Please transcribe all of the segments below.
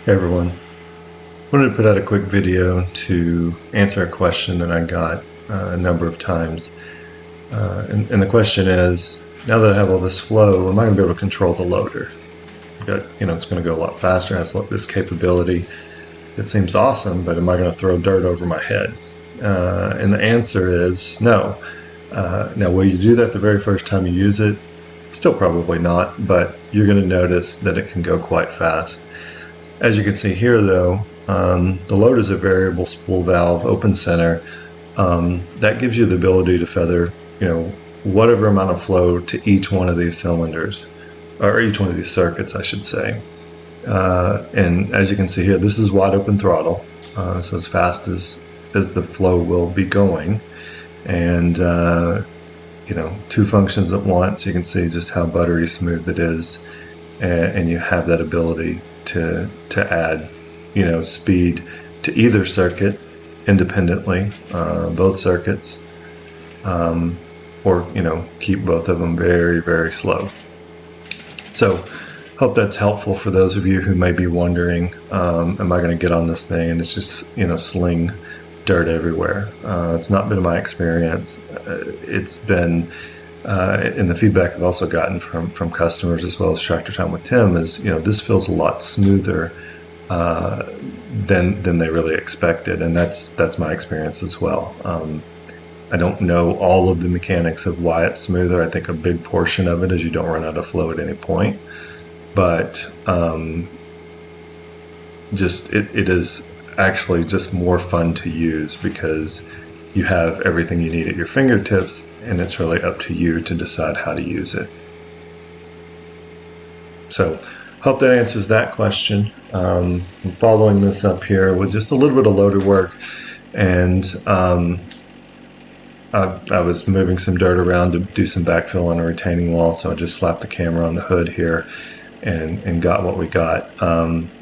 Hey everyone, wanted to put out a quick video to answer a question that I got a number of times. And the question is, now that I have all this flow, am I going to be able to control the loader? It's going to go a lot faster, has this capability. It seems awesome, but am I going to throw dirt over my head? And the answer is no. Now, will you do that the very first time you use it? Still probably not, but you're going to notice that it can go quite fast. As you can see here though, the load is a variable spool valve, open center. That gives you the ability to feather, whatever amount of flow to each one of these cylinders, or each one of these circuits, I should say. And as you can see here, this is wide open throttle, so as fast as the flow will be going. And two functions at once, you can see just how buttery smooth it is, and you have that ability to add speed to either circuit independently, both circuits, or keep both of them very, very slow. So hope that's helpful for those of you who may be wondering, am I going to get on this thing and it's just sling dirt everywhere? It's not been my experience. It's been and the feedback I've also gotten from customers as well as Tractor Time with Tim is, this feels a lot smoother than they really expected, and that's my experience as well. I don't know all of the mechanics of why it's smoother. I think a big portion of it is you don't run out of flow at any point, but it is actually just more fun to use because you have everything you need at your fingertips, and it's really up to you to decide how to use it. So, hope that answers that question. I'm following this up here with just a little bit of loader work, and I was moving some dirt around to do some backfill on a retaining wall, so I just slapped the camera on the hood here and got what we got.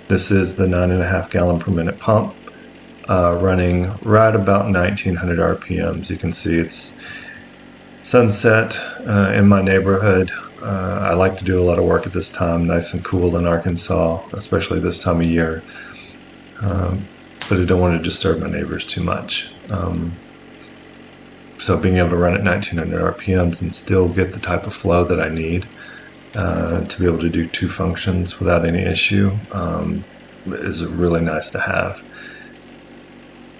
This is the 9.5 gallon per minute pump. Running right about 1900 RPMs. You can see it's sunset in my neighborhood. I like to do a lot of work at this time, nice and cool in Arkansas, especially this time of year. But I don't want to disturb my neighbors too much. So being able to run at 1900 RPMs and still get the type of flow that I need to be able to do two functions without any issue is really nice to have.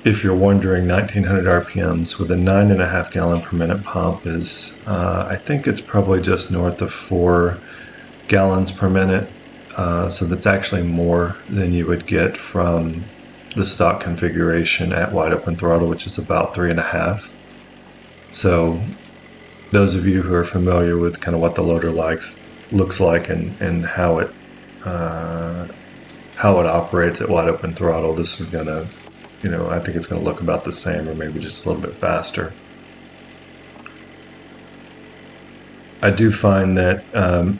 If you're wondering, 1900 RPMs with a 9.5 gallon per minute pump is, I think it's probably just north of 4 gallons per minute. So that's actually more than you would get from the stock configuration at wide open throttle, which is about 3.5. So those of you who are familiar with kind of what the loader looks like and how it operates at wide open throttle, this is gonna, I think it's going to look about the same or maybe just a little bit faster. I do find that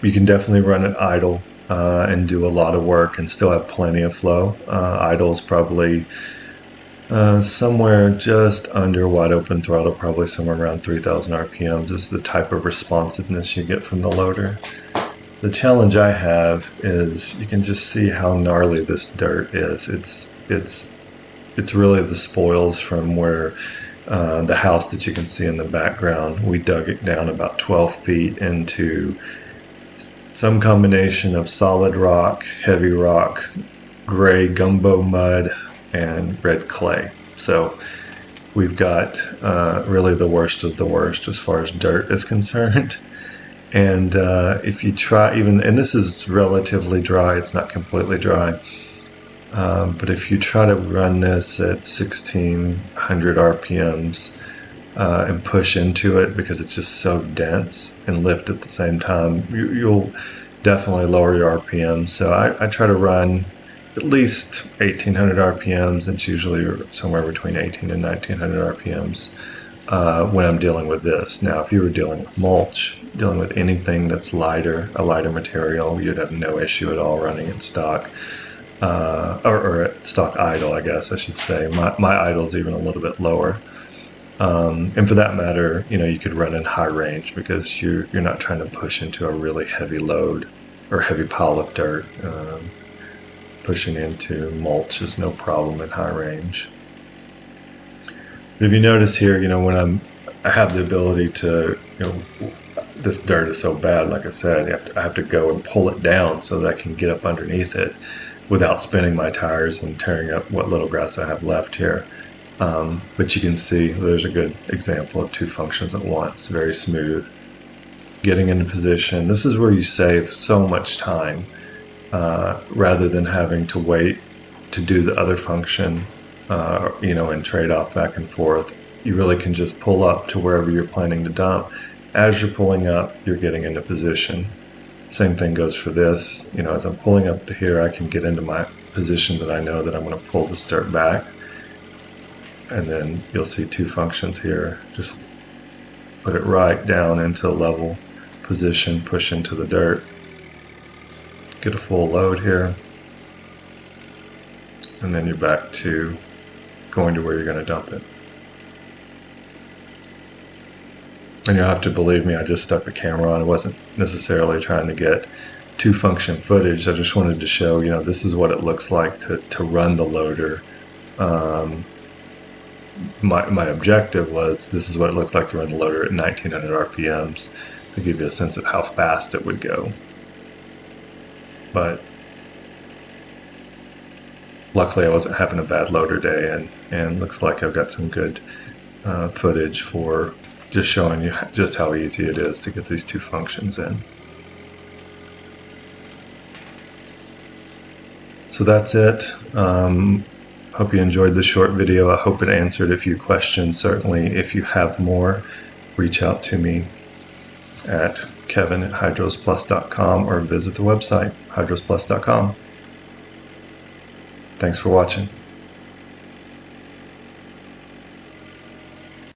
you can definitely run it idle and do a lot of work and still have plenty of flow. Idle is probably somewhere just under wide open throttle, probably somewhere around 3000 RPMs is the type of responsiveness you get from the loader. The challenge I have is you can just see how gnarly this dirt is. It's really the spoils from where the house that you can see in the background, we dug it down about 12 feet into some combination of solid rock, heavy rock, gray gumbo mud, and red clay. So we've got really the worst of the worst as far as dirt is concerned. And if you try and this is relatively dry, it's not completely dry. But if you try to run this at 1600 RPMs and push into it because it's just so dense and lift at the same time, you'll definitely lower your RPMs. So I try to run at least 1800 RPMs. It's usually somewhere between 18 and 1900 RPMs when I'm dealing with this. Now, if you were dealing with mulch, dealing with anything that's lighter, a lighter material, you'd have no issue at all running it stock. Or at stock idle, I guess I should say. My idle's even a little bit lower. And for that matter, you could run in high range because you're not trying to push into a really heavy load or heavy pile of dirt. pushing into mulch is no problem at high range. But if you notice here, when I have the ability to, this dirt is so bad, like I said, I have to go and pull it down so that I can get up underneath it without spinning my tires and tearing up what little grass I have left here. But you can see there's a good example of two functions at once, very smooth. Getting into position, this is where you save so much time rather than having to wait to do the other function, and trade off back and forth. You really can just pull up to wherever you're planning to dump. As you're pulling up, you're getting into position. Same thing goes for this. As I'm pulling up to here, I can get into my position that I know that I'm going to pull the dirt back. And then you'll see two functions here. Just put it right down into a level position, push into the dirt. Get a full load here. And then you're back to going to where you're going to dump it. And you'll have to believe me, I just stuck the camera on. I wasn't necessarily trying to get two function footage. I just wanted to show, this is what it looks like to run the loader. My objective was, this is what it looks like to run the loader at 1900 RPMs to give you a sense of how fast it would go. But luckily I wasn't having a bad loader day, and looks like I've got some good footage for just showing you just how easy it is to get these two functions in. So that's it. Hope you enjoyed the short video. I hope it answered a few questions. Certainly, if you have more, reach out to me at kevin@hydrosplus.com or visit the website hydrosplus.com. Thanks for watching.